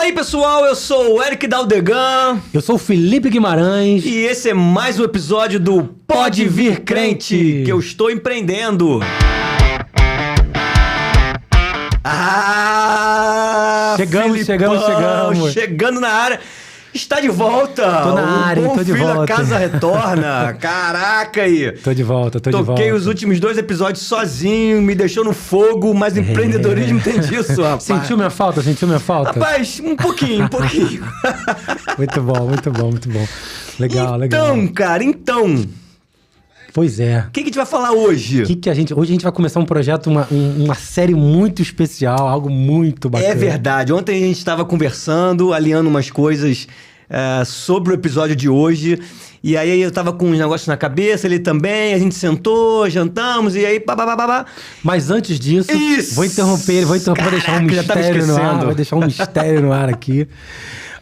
aí, pessoal, eu sou o Eric Daldegan. Eu sou o Felipe Guimarães. E esse é mais um episódio do Pode Vir Crente, que eu estou empreendendo. Chegamos. Chegando na área. Está de volta. Tô na área, tô de volta. A casa retorna. Caraca aí. Tô de volta. Toquei os últimos 2 episódios sozinho, me deixou no fogo, mas empreendedorismo tem disso, rapaz. Sentiu minha falta? Rapaz, um pouquinho. Muito bom. Legal. Então... Pois é. O que a gente vai falar hoje? Hoje a gente vai começar um projeto, uma série muito especial, algo muito bacana. É verdade. Ontem a gente estava conversando, alinhando umas coisas sobre o episódio de hoje. E aí eu tava com uns negócios na cabeça, ele também, a gente sentou, jantamos, e aí babá. Mas antes disso, vou interromper, vou deixar um mistério no ar. Vou deixar um mistério no ar aqui.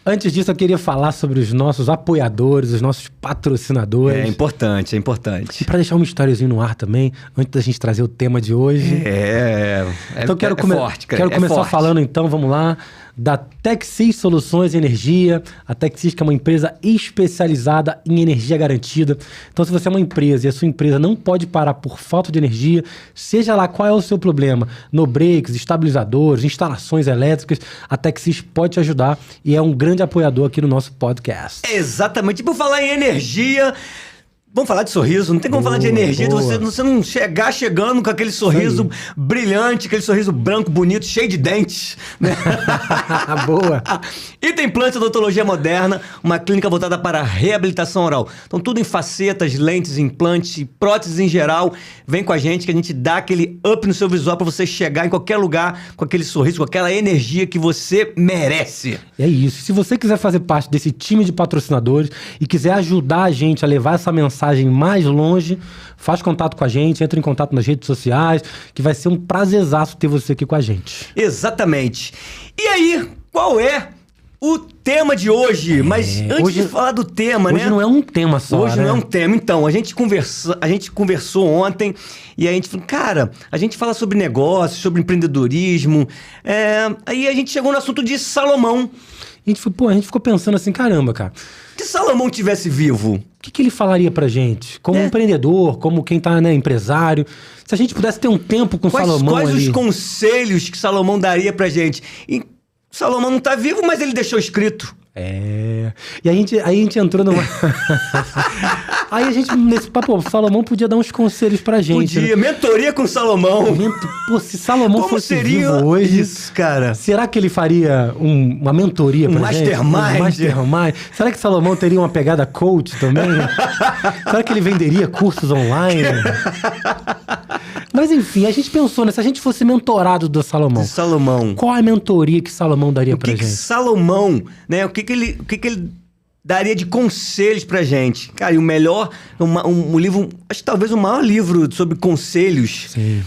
Antes disso, eu queria falar sobre os nossos apoiadores, os nossos patrocinadores. É importante. E para deixar um mistériozinho no ar também, antes da gente trazer o tema de hoje. Então quero começar falando então, vamos lá, da Texis Soluções e Energia. A Texis, que é uma empresa especializada em energia garantida. Então, se você é uma empresa e a sua empresa não pode parar por falta de energia, seja lá qual é o seu problema, no breaks, estabilizadores, instalações elétricas, a Texis pode te ajudar e é um grande apoiador aqui no nosso podcast. Exatamente. E por falar em energia... Vamos falar de sorriso, não tem como falar de energia, você não chegando com aquele sorriso brilhante, aquele sorriso branco, bonito, cheio de dentes. Né? Boa! Item Plant Odontologia Moderna, uma clínica voltada para a reabilitação oral. Então tudo em facetas, lentes, implantes, próteses em geral. Vem com a gente que a gente dá aquele up no seu visual para você chegar em qualquer lugar com aquele sorriso, com aquela energia que você merece. É isso. Se você quiser fazer parte desse time de patrocinadores e quiser ajudar a gente a levar essa mensagem mais longe, faz contato com a gente, entra em contato nas redes sociais, que vai ser um prazerzaço ter você aqui com a gente. Exatamente. E aí, qual é o tema de hoje? Mas antes de falar do tema, hoje não é um tema só, Hoje não é um tema. Então, a gente conversou ontem e a gente falou, cara, a gente fala sobre negócios, sobre empreendedorismo. Aí a gente chegou no assunto de Salomão. A gente ficou pensando assim, caramba, cara. Se Salomão tivesse vivo, o que ele falaria pra gente? Como empreendedor, como quem tá, empresário. Se a gente pudesse ter um tempo com Salomão quais ali. Os conselhos que Salomão daria pra gente? E Salomão não tá vivo, mas ele deixou escrito. E a gente entrou numa... Aí a gente, nesse papo, Salomão podia dar uns conselhos pra gente. Podia, né? Mentoria com Salomão. Se Salomão Como fosse seria vivo hoje... isso, cara? Será que ele faria uma mentoria pra gente? Mastermind? Será que Salomão teria uma pegada coach também? Será que ele venderia cursos online? Mas enfim, a gente pensou, se a gente fosse mentorado do Salomão, qual a mentoria que Salomão daria pra gente? Que Salomão, né? O que ele daria de conselhos pra gente? Cara, e o melhor, um livro, acho que talvez o maior livro sobre conselhos. Sim,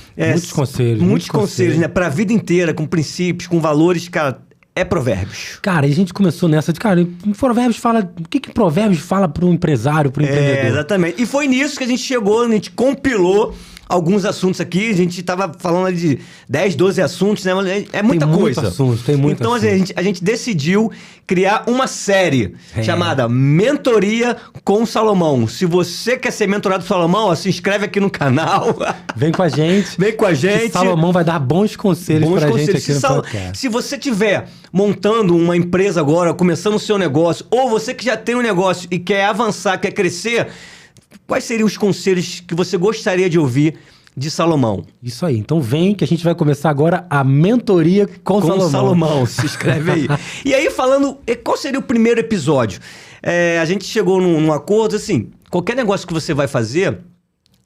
muitos conselhos, né? Pra vida inteira, com princípios, com valores, cara, é Provérbios. Cara, e a gente começou nessa de, cara, Provérbios fala... O que Provérbios fala pro empresário, pro empreendedor? Exatamente. E foi nisso que a gente chegou, a gente compilou alguns assuntos aqui, a gente tava falando ali de 10, 12 assuntos, né? É muita coisa. Tem muito então, assunto. a gente decidiu criar uma série chamada Mentoria com Salomão. Se você quer ser mentorado por Salomão, se inscreve aqui no canal. Vem com a gente. Que Salomão vai dar bons conselhos pra gente aqui no podcast. Se você tiver montando uma empresa agora, começando o seu negócio, ou você que já tem um negócio e quer avançar, quer crescer... Quais seriam os conselhos que você gostaria de ouvir de Salomão? Isso aí. Então vem que a gente vai começar agora a mentoria com Salomão. Se inscreve aí. E aí falando, qual seria o primeiro episódio? A gente chegou num acordo assim, qualquer negócio que você vai fazer,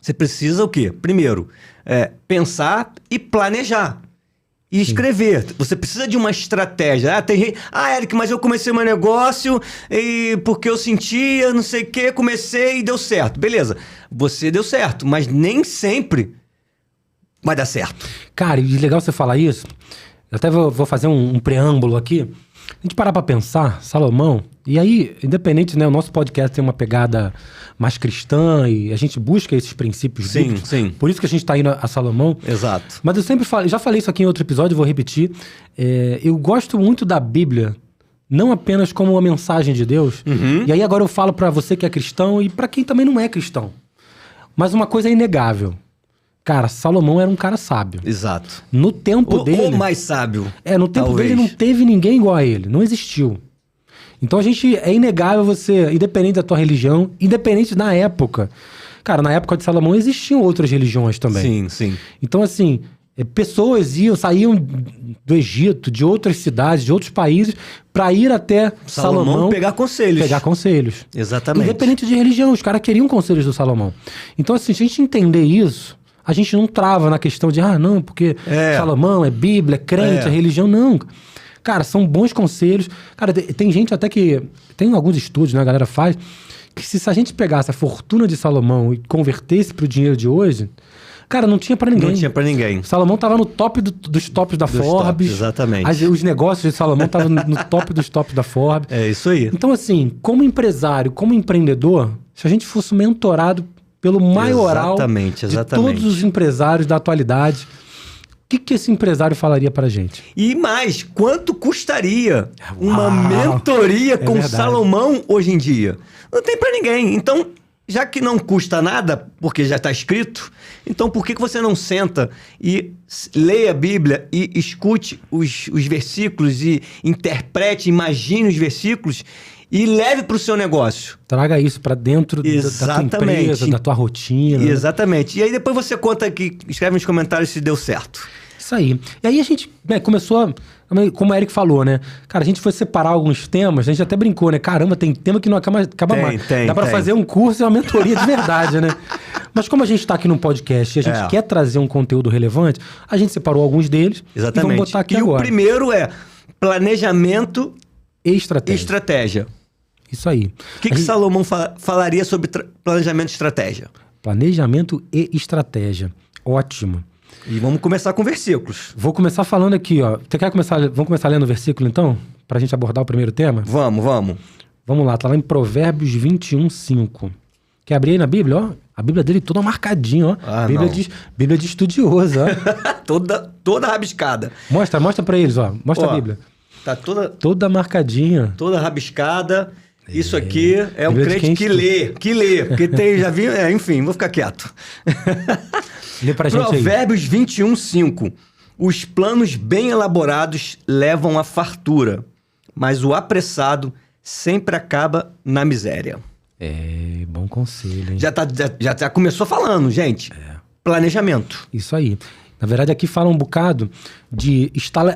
você precisa o quê? Primeiro, pensar e planejar. E escrever. Você precisa de uma estratégia. Tem gente... Eric, mas eu comecei meu negócio e porque eu sentia, não sei o quê, comecei e deu certo. Beleza. Você deu certo, mas nem sempre vai dar certo. Cara, e legal você falar isso. Eu até vou fazer um preâmbulo aqui. A gente parar pra pensar, Salomão, e aí, independente, né, o nosso podcast tem uma pegada mais cristã e a gente busca esses princípios bíblicos. Sim. Por isso que a gente tá indo a Salomão. Exato. Mas eu sempre falo, já falei isso aqui em outro episódio, vou repetir. Eu gosto muito da Bíblia não apenas como uma mensagem de Deus. E aí agora eu falo pra você que é cristão e pra quem também não é cristão. Mas uma coisa é inegável. Cara, Salomão era um cara sábio. Exato. No tempo dele... O mais sábio. No tempo talvez. dele não teve ninguém igual a ele. Não existiu. Então é inegável você, independente da tua religião, independente da época. Cara, na época de Salomão existiam outras religiões também. Sim, sim. Então, assim, pessoas saíam do Egito, de outras cidades, de outros países, para ir até Salomão pegar conselhos. Pegar conselhos. Exatamente. Independente de religião, os caras queriam conselhos do Salomão. Então, assim, se a gente entender isso, a gente não trava na questão de, não, porque Salomão é Bíblia, é crente, é religião, não. Cara, são bons conselhos. Cara, tem gente até que... Tem alguns estudos, né, a galera faz, que se a gente pegasse a fortuna de Salomão e convertesse pro dinheiro de hoje, cara, não tinha pra ninguém. Não tinha pra ninguém. Salomão tava no top dos tops da Forbes. Exatamente. Os negócios de Salomão estavam no top dos tops da Forbes. É isso aí. Então, assim, como empresário, como empreendedor, se a gente fosse mentorado pelo maioral de todos os empresários da atualidade, o que esse empresário falaria pra gente? E mais, quanto custaria uma mentoria com Salomão hoje em dia? Não tem pra ninguém. Então, já que não custa nada, porque já está escrito, então por que você não senta e leia a Bíblia e escute os versículos e interprete, imagine os versículos e leve para o seu negócio? Traga isso para dentro da tua empresa, da tua rotina. Exatamente. E aí depois você conta aqui, escreve nos comentários se deu certo. Isso aí. E aí a gente começou, como o Eric falou, né? Cara, a gente foi separar alguns temas, a gente até brincou, né? Caramba, tem tema que não acaba mais. Dá pra fazer um curso e uma mentoria de verdade, né? Mas como a gente tá aqui num podcast e a gente quer trazer um conteúdo relevante, a gente separou alguns deles. Exatamente. E vamos botar aqui agora. O primeiro é planejamento e estratégia. Isso aí. O que Salomão falaria sobre planejamento e estratégia? Planejamento e estratégia. Ótimo. E vamos começar com versículos. Vou começar falando aqui, ó. Vamos começar lendo o versículo, então? Pra gente abordar o primeiro tema? Vamos. Vamos lá, tá lá em Provérbios 21:5. Quer abrir aí na Bíblia, ó? A Bíblia dele toda marcadinha, ó. Bíblia de estudioso, ó. toda rabiscada. Mostra pra eles, ó. Mostra a Bíblia. Tá toda marcadinha. Toda rabiscada. Isso aqui é um crente que lê. Porque já vi... enfim, vou ficar quieto. Lê pra gente Provérbios 21:5. Os planos bem elaborados levam à fartura, mas o apressado sempre acaba na miséria. Bom conselho, hein? Já começou falando, gente. Planejamento. Isso aí. Na verdade, aqui fala um bocado de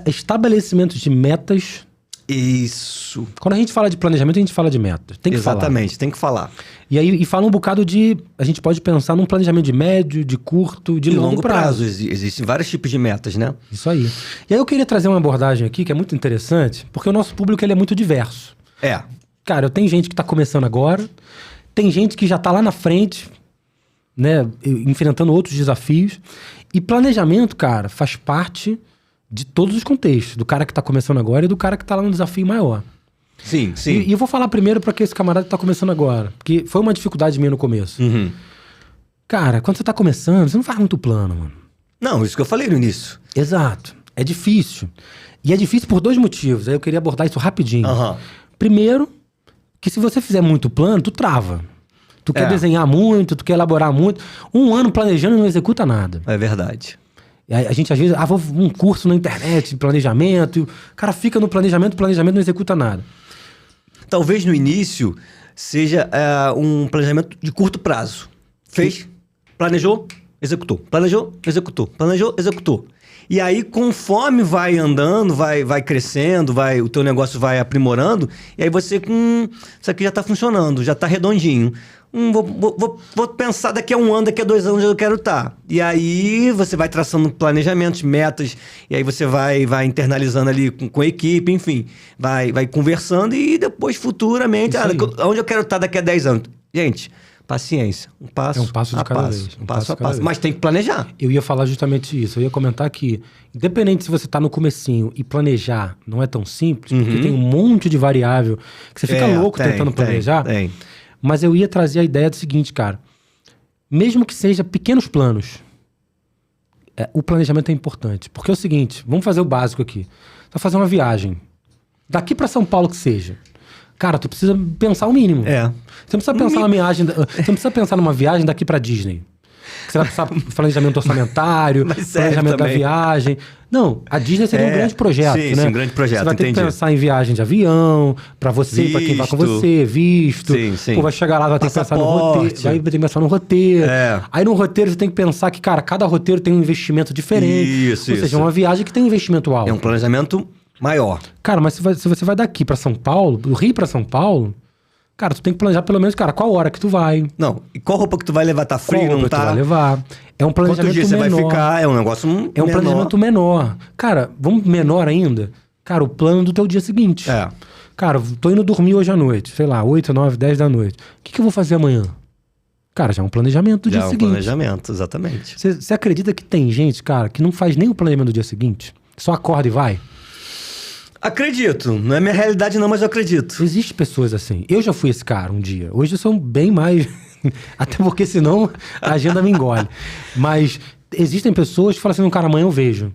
estabelecimento de metas. Isso. Quando a gente fala de planejamento, a gente fala de metas. Tem que falar. Exatamente, tem que falar. E aí fala um bocado de... A gente pode pensar num planejamento de médio, de curto, de longo prazo. Existem vários tipos de metas, né? Isso aí. E aí eu queria trazer uma abordagem aqui que é muito interessante, porque o nosso público ele é muito diverso. Cara, tem gente que tá começando agora, tem gente que já tá lá na frente, né? Enfrentando outros desafios. E planejamento, cara, faz parte de todos os contextos, do cara que tá começando agora e do cara que tá lá no desafio maior. Sim. E eu vou falar primeiro para que esse camarada que tá começando agora, porque foi uma dificuldade minha no começo. Cara, quando você tá começando, você não faz muito plano, mano. Não, isso que eu falei no início. Exato. É difícil. E é difícil por dois motivos. Aí eu queria abordar isso rapidinho. Primeiro, que se você fizer muito plano, tu trava. Tu quer desenhar muito, tu quer elaborar muito. Um ano planejando e não executa nada. É verdade. A gente às vezes, vou um curso na internet de planejamento, e o cara fica no planejamento não executa nada. Talvez no início seja um planejamento de curto prazo. Fez, planejou, executou. Planejou, executou. E aí, conforme vai andando, vai crescendo, o teu negócio vai aprimorando, e aí você, isso aqui já está funcionando, já está redondinho. Vou pensar daqui a 1 ano, daqui a 2 anos eu quero estar. E aí você vai traçando planejamentos, metas, e aí você vai internalizando ali com a equipe, enfim. Vai conversando e depois futuramente, onde eu quero estar daqui a 10 anos? Gente, paciência. Um passo de cada vez. Um passo a passo. Mas tem que planejar. Eu ia falar justamente isso. Eu ia comentar que, independente se você está no comecinho e planejar não é tão simples, porque tem um monte de variável que você fica louco tentando planejar. Tem. Mas eu ia trazer a ideia do seguinte, cara. Mesmo que seja pequenos planos, o planejamento é importante. Porque é o seguinte, vamos fazer o básico aqui. Você vai fazer uma viagem. Daqui pra São Paulo que seja. Cara, tu precisa pensar o mínimo. Você não precisa pensar numa viagem. Você não precisa pensar numa viagem daqui pra Disney. Você vai precisar de planejamento orçamentário, planejamento da viagem. Não, a Disney seria um grande projeto, né? Sim, um grande projeto, você vai ter que pensar em viagem de avião, pra você, pra quem vai com você, visto. Sim. Pô, vai chegar lá, vai ter que pensar no roteiro. Vai ter que pensar no roteiro. Aí no roteiro você tem que pensar que, cara, cada roteiro tem um investimento diferente. Ou seja, é uma viagem que tem um investimento alto. É um planejamento maior. Cara, mas se você vai daqui pra São Paulo, do Rio pra São Paulo, cara, tu tem que planejar pelo menos, cara, qual hora que tu vai. Não, e qual roupa que tu vai levar? Tá frio, qual roupa não tá? Que tu vai levar. É um planejamento menor. Quantos dias você vai ficar? É um negócio menor. É um planejamento menor. Cara, vamos menor ainda? Cara, o plano do teu dia seguinte. Cara, tô indo dormir hoje à noite. Sei lá, 8, 9, 10 da noite. O que eu vou fazer amanhã? Cara, já é um planejamento do dia seguinte. Já é um planejamento, exatamente. Você acredita que tem gente, cara, que não faz nem o planejamento do dia seguinte? Só acorda e vai? Acredito. Não é minha realidade não, mas eu acredito. Existem pessoas assim. Eu já fui esse cara um dia. Hoje eu sou bem mais... Até porque senão a agenda me engole. Mas existem pessoas que falam assim, cara, amanhã eu vejo.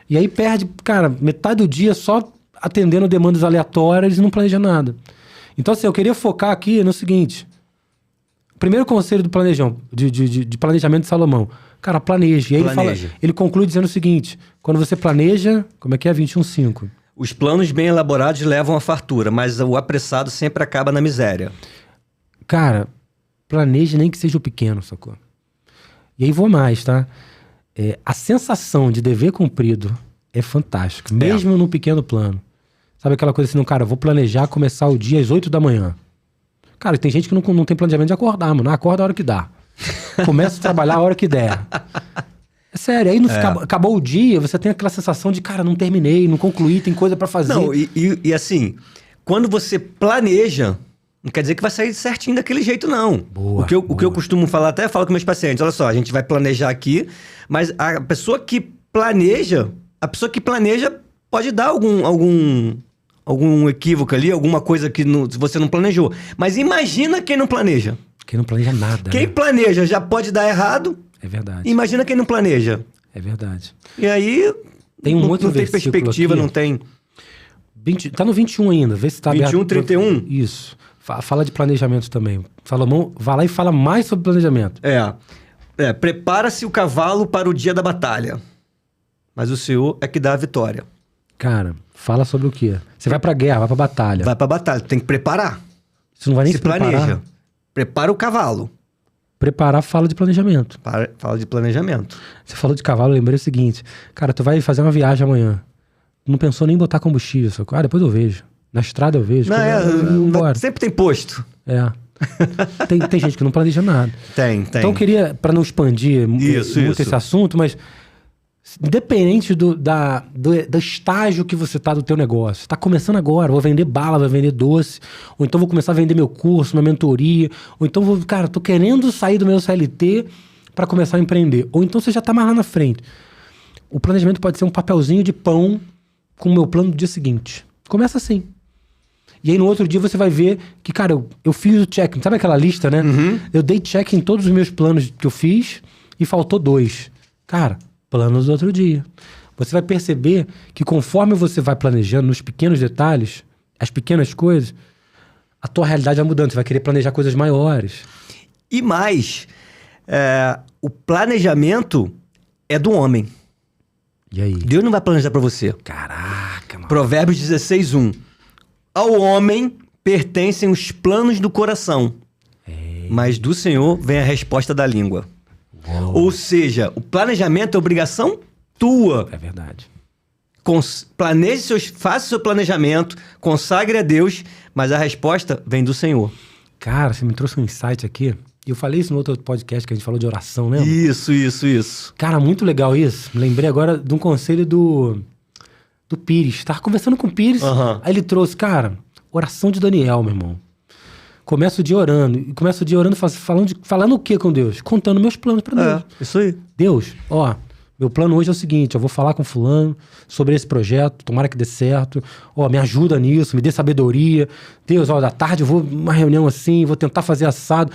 E aí perde, cara, metade do dia só atendendo demandas aleatórias e não planeja nada. Então assim, eu queria focar aqui no seguinte. Primeiro conselho do de planejamento de Salomão. Cara, planeje. E aí ele conclui dizendo o seguinte. Quando você planeja, como é que é? 21:5. Os planos bem elaborados levam à fartura, mas o apressado sempre acaba na miséria. Cara, planeje nem que seja o pequeno, sacou? E aí vou mais, tá? A sensação de dever cumprido é fantástica, mesmo no pequeno plano. Sabe aquela coisa assim, cara, eu vou planejar começar o dia às 8 da manhã. Cara, tem gente que não tem planejamento de acordar, mano. Acorda a hora que dá. Começa a trabalhar a hora que der. É sério, aí acabou o dia, você tem aquela sensação de, cara, não terminei, não concluí, tem coisa pra fazer. Não, e assim, quando você planeja, não quer dizer que vai sair certinho daquele jeito, não. O que eu costumo falar, até falo com meus pacientes, olha só, a gente vai planejar aqui, mas a pessoa que planeja pode dar algum equívoco ali, alguma coisa que você não planejou. Mas imagina quem não planeja. Quem não planeja nada. Quem planeja já pode dar errado. É verdade. Imagina quem não planeja. É verdade. E aí, tem um outro não tem perspectiva, aqui, não tem... Tá no 21 ainda, vê se tá 21, aberto. 31? Isso. Fala de planejamento também. Salomão, vai lá e fala mais sobre planejamento. Prepara-se o cavalo para o dia da batalha, mas o Senhor é que dá a vitória. Cara, fala sobre o quê? Você vai pra guerra, vai pra batalha. Vai pra batalha, tem que preparar. Você não vai nem se planeja. Prepara o cavalo. Preparar fala de planejamento. Fala de planejamento. Você falou de cavalo, eu lembrei o seguinte. Cara, tu vai fazer uma viagem amanhã. Não pensou nem em botar combustível. Depois eu vejo. Na estrada eu vejo. Sempre tem posto. Tem gente que não planeja nada. Tem. Então eu queria, para não expandir muito esse assunto, mas independente do estágio que você tá do teu negócio. Tá começando agora, vou vender bala, vou vender doce, ou então vou começar a vender meu curso, minha mentoria, ou então tô querendo sair do meu CLT para começar a empreender. Ou então você já tá mais lá na frente. O planejamento pode ser um papelzinho de pão com o meu plano do dia seguinte. Começa assim. E aí no outro dia você vai ver que, cara, eu fiz o check. Sabe aquela lista, né? Uhum. Eu dei check em todos os meus planos que eu fiz e faltou 2. Cara, planos do outro dia. Você vai perceber que conforme você vai planejando nos pequenos detalhes, as pequenas coisas, a tua realidade vai mudando. Você vai querer planejar coisas maiores. E mais, o planejamento é do homem. E aí? Deus não vai planejar para você. Caraca, mano. Provérbios 16:1. Ao homem pertencem os planos do coração, mas do Senhor vem a resposta da língua. Uou. Ou seja, o planejamento é obrigação tua. É verdade. Faça o seu planejamento, consagre a Deus, mas a resposta vem do Senhor. Cara, você me trouxe um insight aqui. Eu falei isso no outro podcast que a gente falou de oração, né? Isso. Cara, muito legal isso. Me lembrei agora de um conselho do Pires. Tava conversando com o Pires, aí ele trouxe, cara, oração de Daniel, meu irmão. Começo o dia orando. E começo o dia orando falando o que com Deus? Contando meus planos pra Deus. Isso aí. Deus, meu plano hoje é o seguinte, eu vou falar com fulano sobre esse projeto, tomara que dê certo. Me ajuda nisso, me dê sabedoria. Deus, da tarde eu vou numa reunião assim, vou tentar fazer assado.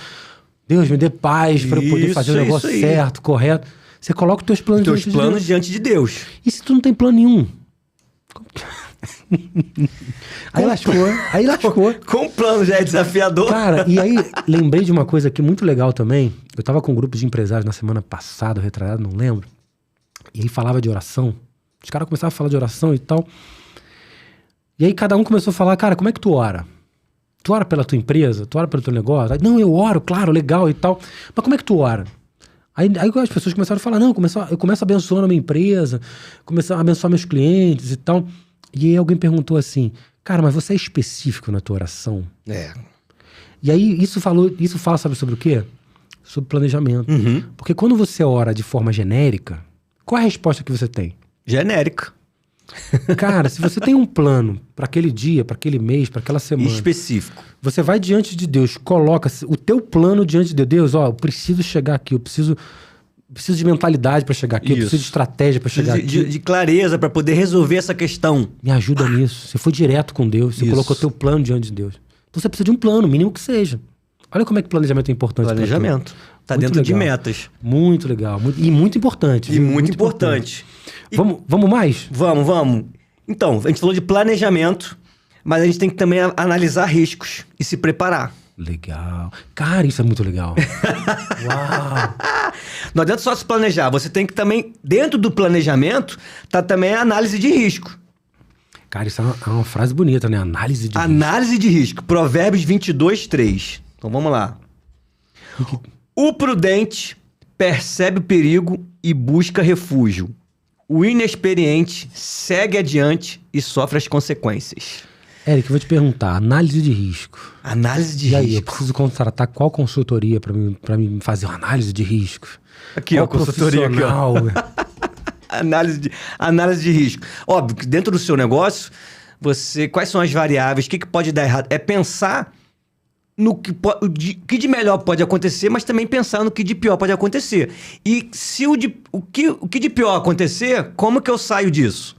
Deus, me dê paz para eu poder fazer o negócio certo, correto. Você coloca os teus planos diante de Deus. E se tu não tem plano nenhum? Aí lascou. Com o plano já é desafiador. Cara, e aí lembrei de uma coisa aqui muito legal também. Eu tava com um grupo de empresários na semana passada, retrasado, não lembro. E aí falava de oração. Os caras começavam a falar de oração e tal. E aí cada um começou a falar, cara, como é que tu ora? Tu ora pela tua empresa? Tu ora pelo teu negócio? Aí, não, eu oro, claro, legal e tal. Mas como é que tu ora? Aí as pessoas começaram a falar, não, eu começo abençoando a minha empresa, começo a abençoar meus clientes e tal. E aí alguém perguntou assim, cara, mas você é específico na tua oração? É. E aí isso fala, sabe sobre o quê? Sobre planejamento. Uhum. Porque quando você ora de forma genérica, qual é a resposta que você tem? Genérica. Cara, se você tem um plano para aquele dia, para aquele mês, para aquela semana... Específico. Você vai diante de Deus, coloca o teu plano diante de Deus. Ó, eu preciso chegar aqui, eu preciso de mentalidade para chegar aqui, eu preciso de estratégia para chegar aqui. De clareza para poder resolver essa questão. Me ajuda nisso. Você foi direto com Deus, você colocou teu plano diante de Deus. Então você precisa de um plano, mínimo que seja. Olha como é que planejamento é importante. Planejamento. Tá muito dentro legal. De metas. Muito legal. E muito importante. E muito importante. Vamos mais? Vamos. Então, a gente falou de planejamento, mas a gente tem que também analisar riscos e se preparar. Legal. Cara, isso é muito legal. Uau. Não adianta só se planejar. Você tem que também, dentro do planejamento, tá também a análise de risco. Cara, isso é uma frase bonita, né? Análise de risco. Análise de risco. Provérbios 22:3. Então vamos lá. O prudente percebe o perigo e busca refúgio. O inexperiente segue adiante e sofre as consequências. Eric, eu vou te perguntar, análise de risco. Análise de risco. risco. E aí, eu preciso contratar qual consultoria para me fazer uma análise de risco? Aqui, ó, consultoria aqui, ó. Análise de risco. Óbvio que dentro do seu negócio, quais são as variáveis, o que pode dar errado? É pensar no que de melhor pode acontecer, mas também pensar no que de pior pode acontecer. E se o que de pior acontecer, como que eu saio disso?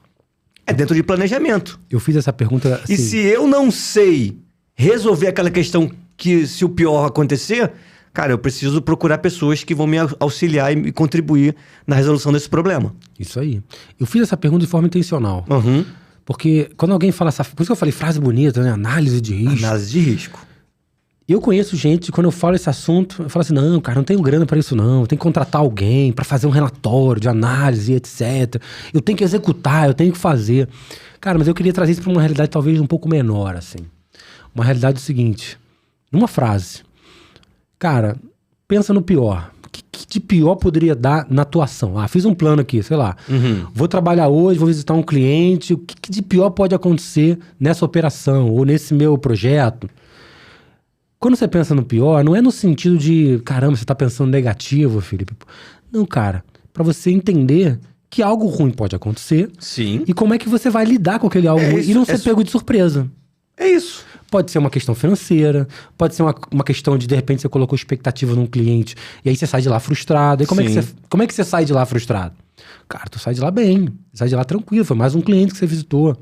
É dentro de planejamento. Eu fiz essa pergunta assim... E se eu não sei resolver aquela questão que se o pior acontecer, cara, eu preciso procurar pessoas que vão me auxiliar e contribuir na resolução desse problema. Isso aí. Eu fiz essa pergunta de forma intencional. Uhum. Porque quando alguém fala essa... Por isso que eu falei frase bonita, né? Análise de risco. Análise de risco. Eu conheço gente, quando eu falo esse assunto, eu falo assim, não, cara, não tenho grana pra isso não. Eu tenho que contratar alguém pra fazer um relatório de análise, etc. Eu tenho que executar, eu tenho que fazer. Cara, mas eu queria trazer isso pra uma realidade talvez um pouco menor, assim. Uma realidade seguinte. Numa frase. Cara, pensa no pior. O que de pior poderia dar na tua ação? Ah, fiz um plano aqui, sei lá. Uhum. Vou trabalhar hoje, vou visitar um cliente. O que de pior pode acontecer nessa operação ou nesse meu projeto? Quando você pensa no pior, não é no sentido de, caramba, você tá pensando negativo, Felipe. Não, cara, pra você entender que algo ruim pode acontecer. Sim. E como é que você vai lidar com aquele algo ruim e não ser pego de surpresa. É isso. Pode ser uma questão financeira, pode ser uma questão de repente, você colocou expectativa num cliente e aí você sai de lá frustrado. E como é que você sai de lá frustrado? Cara, tu sai de lá bem, sai de lá tranquilo, foi mais um cliente que você visitou.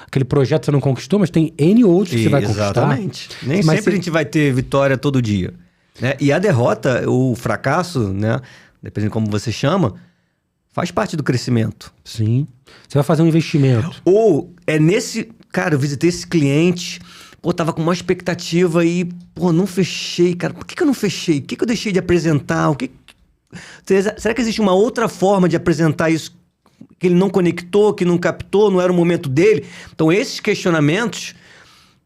Aquele projeto você não conquistou, mas tem N outros que você vai conquistar. Exatamente. Nem sempre a gente vai ter vitória todo dia. Né? E a derrota, o fracasso, né? Dependendo de como você chama, faz parte do crescimento. Sim. Você vai fazer um investimento. Ou é nesse... Cara, eu visitei esse cliente, tava com uma expectativa e, não fechei, cara. Por que eu não fechei? O que eu deixei de apresentar? Será que existe uma outra forma de apresentar isso que ele não conectou, que não captou, não era o momento dele? Então, esses questionamentos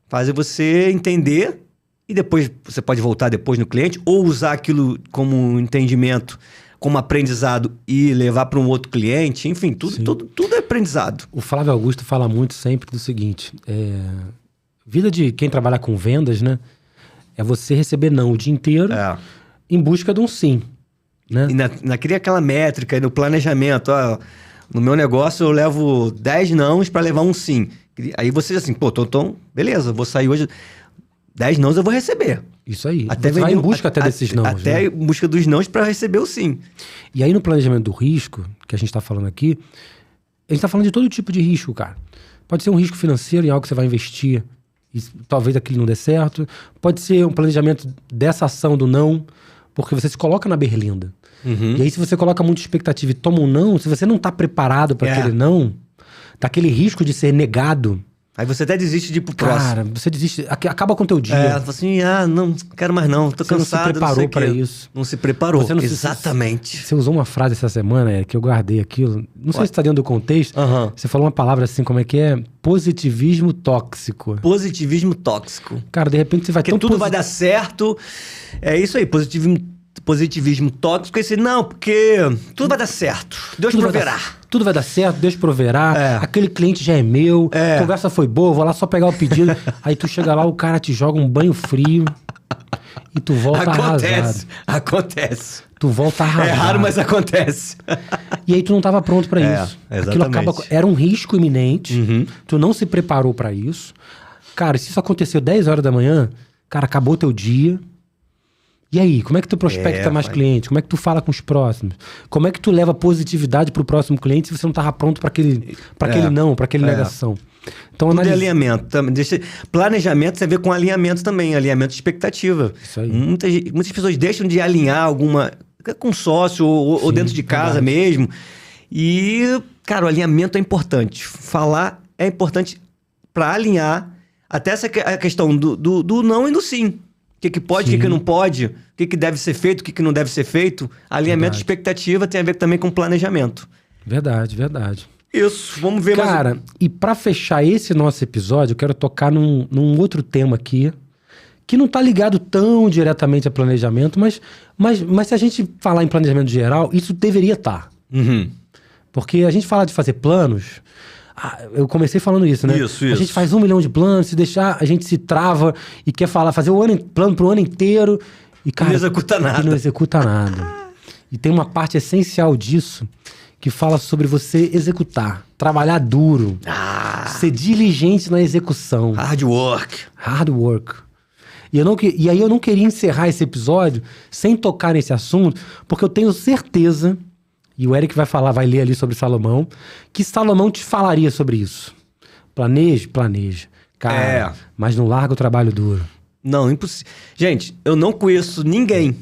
fazem você entender e depois você pode voltar depois no cliente ou usar aquilo como um entendimento, como aprendizado e levar para um outro cliente. Enfim, tudo é aprendizado. O Flávio Augusto fala muito sempre do seguinte, vida de quem trabalha com vendas, né? É você receber não o dia inteiro em busca de um sim. Né? E aquela métrica, no planejamento, no meu negócio eu levo 10 nãos para levar um sim. Aí você diz assim, beleza, vou sair hoje, 10 nãos eu vou receber. Isso aí. Até você vai em busca desses nãos. Até em busca dos nãos para receber o sim. E aí no planejamento do risco, que a gente tá falando aqui, a gente tá falando de todo tipo de risco, cara. Pode ser um risco financeiro em algo que você vai investir e talvez aquilo não dê certo. Pode ser um planejamento dessa ação do não, porque você se coloca na berlinda. Uhum. E aí se você coloca muita expectativa e toma um não, se você não tá preparado para aquele não, daquele risco de ser negado, Aí você até desiste de ir pro próximo. Cara, você desiste, acaba com o teu dia. Fala assim, não quero mais não, tô cansado. Você não se preparou pra isso. Não se preparou, Você não exatamente. Você usou uma frase essa semana, que eu guardei aquilo. Não sei se tá dentro do contexto. Você falou uma palavra assim, como é que é? Positivismo tóxico. Positivismo tóxico. Cara, de repente você vai ter Porque tudo vai dar certo. É isso aí, positivismo tóxico. Esse, não, porque tudo vai dar certo. Deus proverá. Tudo vai dar certo, Deus proverá. Aquele cliente já é meu. A conversa foi boa, vou lá só pegar o pedido. Aí tu chega lá, o cara te joga um banho frio. E tu volta arrasado. Acontece. Tu volta arrasado. É raro, mas acontece. E aí tu não estava pronto para isso. Exatamente. Era um risco iminente. Tu não se preparou para isso. Cara, se isso aconteceu 10 horas da manhã, cara, acabou teu dia. E aí, como é que tu prospecta mais clientes? Como é que tu fala com os próximos? Como é que tu leva positividade pro próximo cliente se você não estava pronto para aquele não, para aquele negação? Então, tudo é alinhamento. Planejamento tem a ver com alinhamento também, alinhamento de expectativa. Isso aí. Muitas pessoas deixam de alinhar alguma... com sócio ou dentro de casa mesmo. E, cara, o alinhamento é importante. Falar é importante para alinhar até essa a questão do não e do sim. O que pode, o que não pode, o que deve ser feito, o que não deve ser feito. Alinhamento de expectativa tem a ver também com planejamento. Verdade. Isso, vamos ver mais. Cara, e pra fechar esse nosso episódio, eu quero tocar num outro tema aqui, que não tá ligado tão diretamente a planejamento, mas se a gente falar em planejamento geral, isso deveria estar. Porque a gente fala de fazer planos... eu comecei falando isso, né? Isso. A gente faz 1 milhão de planos, se deixar, a gente se trava e quer fazer plano pro ano inteiro. E, cara, não executa nada. E não executa nada. E tem uma parte essencial disso que fala sobre você executar, trabalhar duro, ser diligente na execução. Hard work. E aí eu não queria encerrar esse episódio sem tocar nesse assunto, porque eu tenho certeza... E o Eric vai ler ali sobre Salomão, que Salomão te falaria sobre isso. Planeja. Cara, mas não larga o trabalho duro. Não, impossível. Gente, eu não conheço ninguém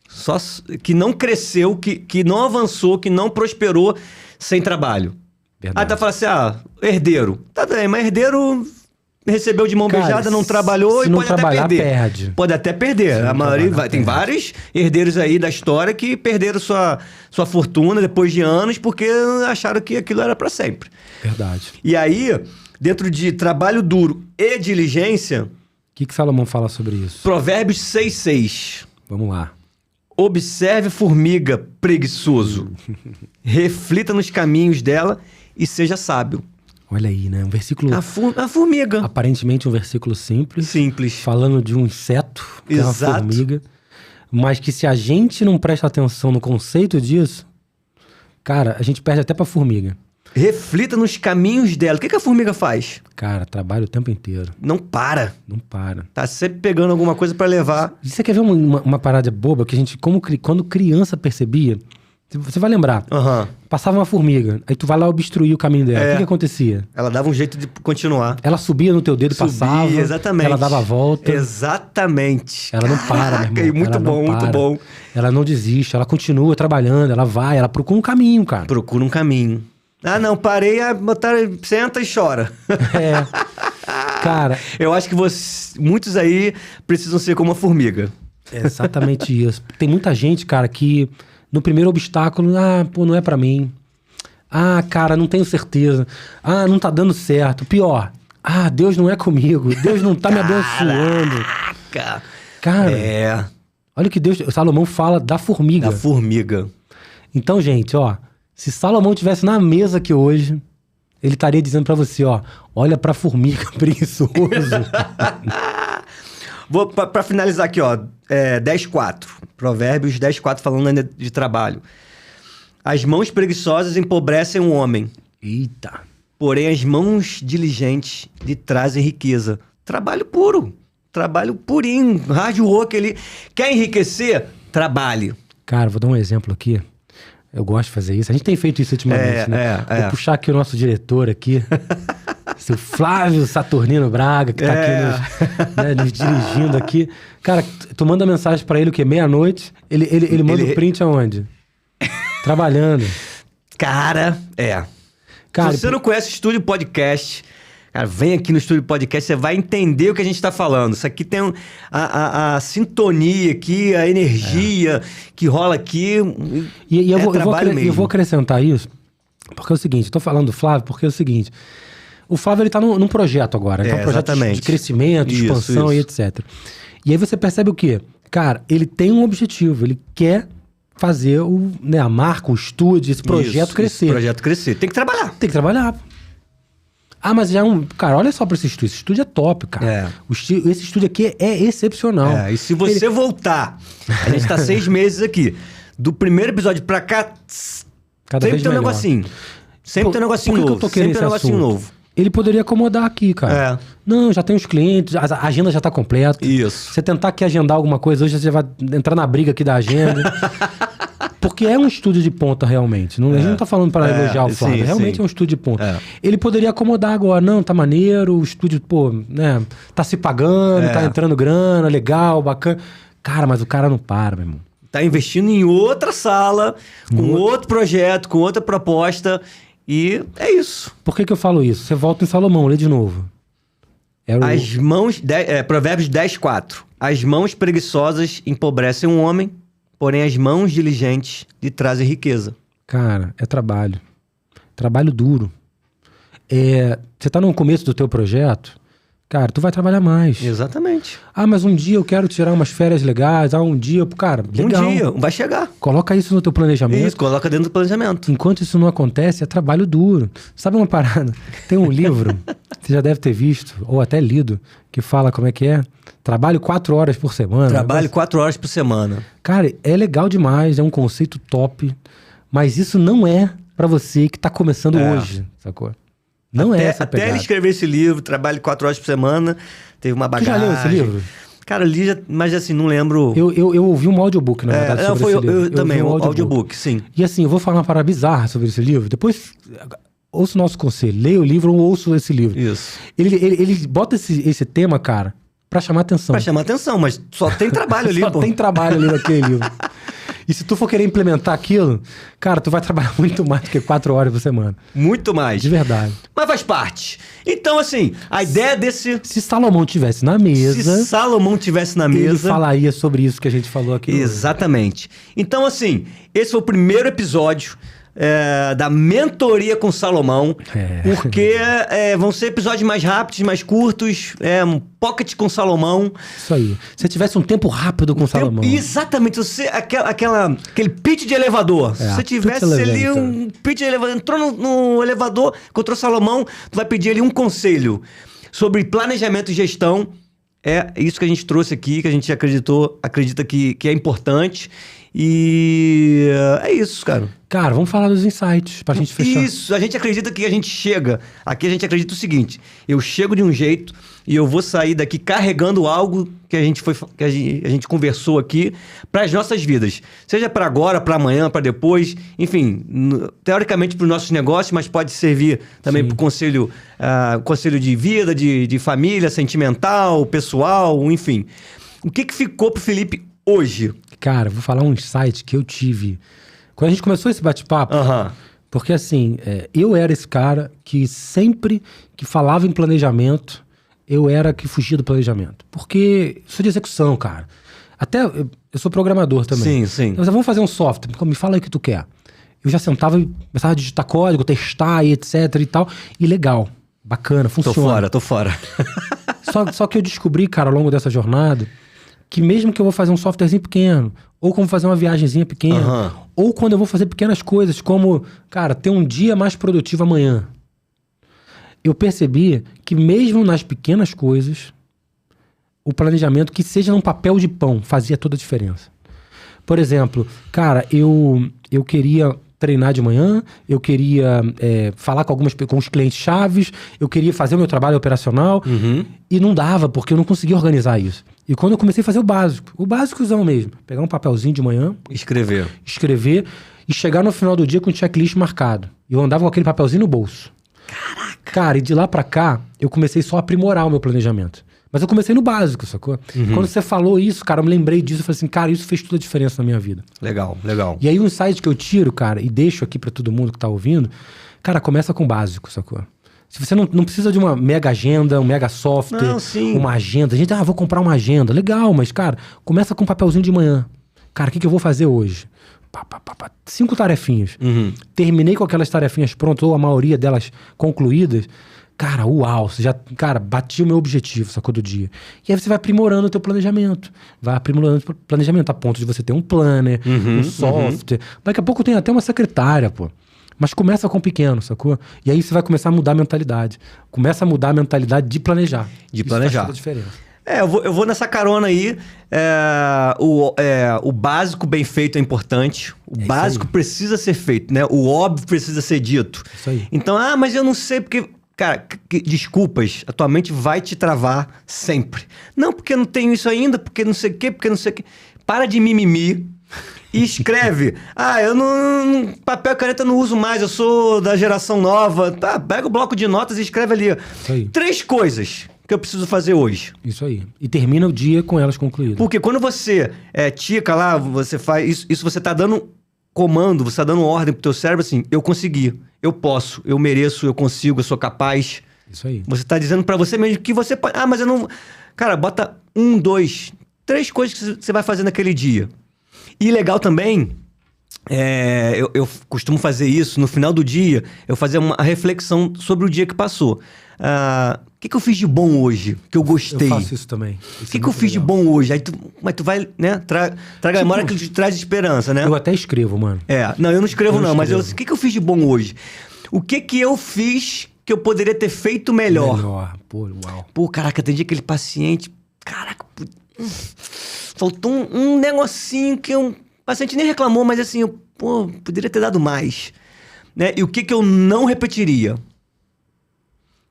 só que não cresceu, que não avançou, que não prosperou sem trabalho. Verdade. Aí tá falando assim, herdeiro. Tá bem, mas herdeiro recebeu de mão beijada, não trabalhou e pode até perder. Perde. Pode até perder. A maioria tem vários herdeiros aí da história que perderam sua fortuna depois de anos porque acharam que aquilo era para sempre. Verdade. E aí, dentro de trabalho duro e diligência... O que Salomão fala sobre isso? Provérbios 6:6. Vamos lá. Observe formiga, preguiçoso. Reflita nos caminhos dela e seja sábio. Olha aí, né? Um versículo... A formiga. Aparentemente um versículo simples. Simples. Falando de um inseto, que é uma formiga. Mas que se a gente não presta atenção no conceito disso, cara, a gente perde até pra formiga. Reflita nos caminhos dela. O que a formiga faz? Cara, trabalha o tempo inteiro. Não para. Tá sempre pegando alguma coisa pra levar. E você quer ver uma parada boba que a gente, quando criança percebia... Você vai lembrar. Passava uma formiga, aí tu vai lá obstruir o caminho dela. O que acontecia? Ela dava um jeito de continuar. Ela subia no teu dedo, passava. Exatamente. Ela dava a volta. Exatamente. Ela não para, meu irmão. Muito bom. Ela não desiste, ela continua trabalhando, ela procura um caminho, cara. Procura um caminho. Não, parei, senta e chora. Cara... Eu acho que muitos aí precisam ser como uma formiga. É exatamente isso. Tem muita gente, cara, que... No primeiro obstáculo, não é pra mim. Cara, não tenho certeza. Não tá dando certo. Pior, Deus não é comigo. Deus não tá me abençoando. Cara, olha o que Salomão fala da formiga. Da formiga. Então, gente, se Salomão estivesse na mesa aqui hoje, ele estaria dizendo pra você, olha pra formiga, preguiçoso. Vou pra finalizar aqui, 10:4. Provérbios 10:4 falando ainda de trabalho. As mãos preguiçosas empobrecem o homem. Eita. Porém, as mãos diligentes lhe trazem riqueza. Trabalho puro. Trabalho purinho. Hard work ali. Quer enriquecer? Trabalhe. Cara, vou dar um exemplo aqui. Eu gosto de fazer isso. A gente tem feito isso ultimamente, né? Vou puxar aqui o nosso diretor aqui. Seu Flávio Saturnino Braga, que tá aqui nos dirigindo aqui. Cara, tu manda mensagem pra ele o quê? Meia-noite. Ele manda o print aonde? Trabalhando. Cara, Cara, se você não conhece o Estúdio Podcast, Cara, vem aqui no Estúdio Podcast, você vai entender o que a gente está falando. Isso aqui tem a sintonia aqui, a energia que rola aqui. E eu vou acrescentar isso, porque é o seguinte, estou falando do Flávio, porque é o seguinte, o Flávio ele está num projeto agora, um projeto de crescimento, de expansão e etc. E aí você percebe o quê? Cara, ele tem um objetivo, ele quer fazer a marca, o estúdio, esse projeto crescer. Esse projeto crescer. Tem que trabalhar. Tem que trabalhar. Ah, mas já é um... Cara, olha só pra esse estúdio. Esse estúdio é top, cara. Esse estúdio aqui é excepcional. E se você voltar... A gente tá 6 meses aqui. Do primeiro episódio pra cá... Sempre tem um negocinho. Sempre tem um negocinho novo. Sempre tem um negocinho novo. Ele poderia acomodar aqui, cara. Não, já tem os clientes, a agenda já tá completa. Isso. Você tentar aqui agendar alguma coisa, hoje você vai entrar na briga aqui da agenda. Porque é um estúdio de ponta, realmente. A gente não tá falando para elogiar o Flávio. Realmente é um estúdio de ponta. Ele poderia acomodar agora. Não, tá maneiro, o estúdio, tá se pagando, tá entrando grana, legal, bacana. Cara, mas o cara não para, meu irmão. Tá investindo em outra sala, com outro projeto, com outra proposta. E é isso. Por que eu falo isso? Você volta em Salomão, lê de novo. As mãos... Provérbios 10:4. As mãos preguiçosas empobrecem um homem, porém as mãos diligentes lhe trazem riqueza. Cara, é trabalho. Trabalho duro. Você tá no começo do teu projeto, cara, tu vai trabalhar mais. Exatamente. Ah, mas um dia eu quero tirar umas férias legais. Um dia... Cara, legal. Um dia, vai chegar. Coloca isso no teu planejamento. Isso, coloca dentro do planejamento. Enquanto isso não acontece, é trabalho duro. Sabe uma parada? Tem um livro, você já deve ter visto, ou até lido, que fala como é que é. Trabalho 4 horas por semana. Trabalho 4 horas por semana. Cara, é legal demais, é um conceito top, mas isso não é pra você que tá começando hoje, sacou? Não é essa pegada. Até ele escrever esse livro, Trabalho 4 horas por semana, teve uma bagagem. Você já leu esse livro? Cara, eu li, mas assim, não lembro... Eu ouvi um audiobook, na verdade, sobre esse livro. Eu também, um audiobook, sim. E assim, eu vou falar uma parada bizarra sobre esse livro, depois... Ouça o nosso conselho, leia o livro ou ouça esse livro. Isso. Ele bota esse tema, cara, pra chamar atenção. Pra chamar atenção, mas só tem trabalho ali, Só tem trabalho ali naquele livro. E se tu for querer implementar aquilo, cara, tu vai trabalhar muito mais do que 4 horas por semana. Muito mais. De verdade. Mas faz parte. Então, assim, a ideia desse... Se Salomão tivesse na mesa... Ele falaria sobre isso que a gente falou aqui. Exatamente. Então, assim, esse foi o primeiro episódio... da mentoria com Salomão, porque vão ser episódios mais rápidos, mais curtos, um pocket com Salomão. Isso aí. Se tivesse um tempo rápido com Salomão. Exatamente. Aquele pitch de elevador. Se você tivesse ali um pitch de elevador, entrou no elevador, encontrou Salomão, tu vai pedir ali um conselho sobre planejamento e gestão. É isso que a gente trouxe aqui, que a gente acredita que é importante. E é isso, cara. Cara, vamos falar dos insights pra gente fechar. Isso, a gente acredita que a gente chega... Aqui a gente acredita o seguinte, eu chego de um jeito e eu vou sair daqui carregando algo que a gente conversou aqui para as nossas vidas. Seja para agora, para amanhã, para depois, enfim, teoricamente para os nossos negócios, mas pode servir também para o conselho de vida, de família, sentimental, pessoal, enfim. O que ficou pro Felipe hoje? Cara, vou falar um insight que eu tive... Quando a gente começou esse bate-papo, porque assim, eu era esse cara que sempre que falava em planejamento, eu era que fugia do planejamento. Porque sou de execução, cara. Até eu sou programador também. Sim. Então, vamos fazer um software, me fala aí o que tu quer. Eu já sentava e começava a digitar código, testar e etc e tal. E legal, bacana, funciona. Tô fora. Só que eu descobri, cara, ao longo dessa jornada, que mesmo que eu vou fazer um softwarezinho pequeno, ou como fazer uma viagenzinha pequena, ou quando eu vou fazer pequenas coisas, como, cara, ter um dia mais produtivo amanhã. Eu percebi que mesmo nas pequenas coisas, o planejamento, que seja num papel de pão, fazia toda a diferença. Por exemplo, cara, eu queria treinar de manhã, eu queria falar com os clientes chaves, eu queria fazer o meu trabalho operacional, e não dava, porque eu não conseguia organizar isso. E quando eu comecei a fazer o básicozão mesmo, pegar um papelzinho de manhã, escrever e chegar no final do dia com o checklist marcado. E eu andava com aquele papelzinho no bolso. Caraca! Cara, e de lá pra cá, eu comecei só a aprimorar o meu planejamento. Mas eu comecei no básico, sacou? Quando você falou isso, cara, eu me lembrei disso, eu falei assim, cara, isso fez toda a diferença na minha vida. Legal. E aí o insight que eu tiro, cara, e deixo aqui pra todo mundo que tá ouvindo, cara, começa com o básico, sacou? Se você não precisa de uma mega agenda, um mega software, Não, sim. uma agenda. A gente, vou comprar uma agenda. Legal, mas, cara, começa com um papelzinho de manhã. Cara, o que eu vou fazer hoje? 5 tarefinhas. Terminei com aquelas tarefinhas prontas, ou a maioria delas concluídas. Cara, uau, você já, cara, bati o meu objetivo, sacou, do dia. E aí você vai aprimorando o teu planejamento. Vai aprimorando o planejamento a ponto de você ter um planner, um software. Daqui a pouco tem até uma secretária, pô. Mas começa com pequeno, sacou? E aí você vai começar a mudar a mentalidade. Começa a mudar a mentalidade de planejar. De planejar. Isso faz toda a diferença. Eu vou nessa carona aí. O básico bem feito é importante. O básico precisa ser feito, né? O óbvio precisa ser dito. Isso aí. Então, mas eu não sei porque... Cara, desculpas, a tua mente vai te travar sempre. Não, porque eu não tenho isso ainda, porque não sei o quê, porque não sei o quê. Para de mimimi e escreve. Eu não... Papel e caneta eu não uso mais, eu sou da geração nova. Tá, pega o bloco de notas e escreve ali. Isso aí. 3 coisas que eu preciso fazer hoje. Isso aí. E termina o dia com elas concluídas. Porque quando você tica lá, você faz... Isso você tá dando comando, você tá dando ordem pro teu cérebro assim, eu consegui, eu posso, eu mereço, eu consigo, eu sou capaz. Isso aí. Você tá dizendo pra você mesmo que você pode... mas eu não... Cara, bota 1, 2, 3 coisas que você vai fazer naquele dia. E legal também, eu costumo fazer isso, no final do dia, eu fazer uma reflexão sobre o dia que passou. O que eu fiz de bom hoje? Que eu gostei? Eu faço isso também. O que eu fiz de bom hoje? Aí mas tu vai, né? Traga a memória que te traz esperança, né? Eu até escrevo, mano. Não, eu não escrevo não, mas o que eu fiz de bom hoje? O que eu fiz que eu poderia ter feito melhor? Pô, uau. Pô, caraca, atendi aquele paciente. Caraca, faltou um negocinho que o paciente nem reclamou, mas assim, eu poderia ter dado mais. Né? E o que eu não repetiria?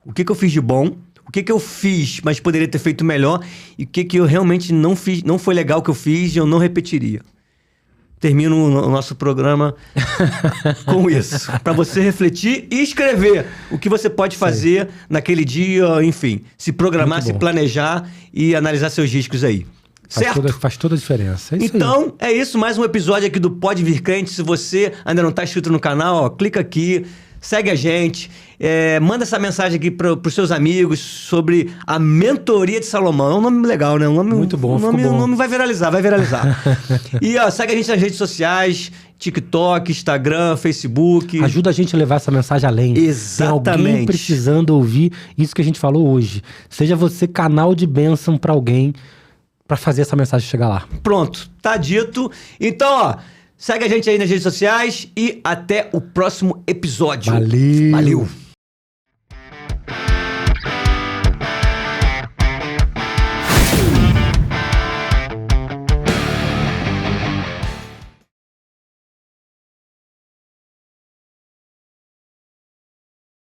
O que eu fiz de bom? O que eu fiz, mas poderia ter feito melhor? E o que eu realmente não fiz, não foi legal que eu fiz e eu não repetiria? Termino o nosso programa com isso. Para você refletir e escrever o que você pode fazer naquele dia, enfim. Se programar, se planejar e analisar seus riscos aí. Certo? Faz toda a diferença. É isso então, é isso. Mais um episódio aqui do Pode Vir Crente. Se você ainda não está inscrito no canal, clica aqui. Segue a gente, manda essa mensagem aqui para os seus amigos sobre a mentoria de Salomão. É um nome legal, né? Muito bom, o nome vai viralizar. E segue a gente nas redes sociais, TikTok, Instagram, Facebook. Ajuda a gente a levar essa mensagem além. Exatamente. Tem alguém precisando ouvir isso que a gente falou hoje. Seja você canal de bênção para alguém, para fazer essa mensagem chegar lá. Pronto, tá dito. Então, segue a gente aí nas redes sociais e até o próximo episódio. Valeu!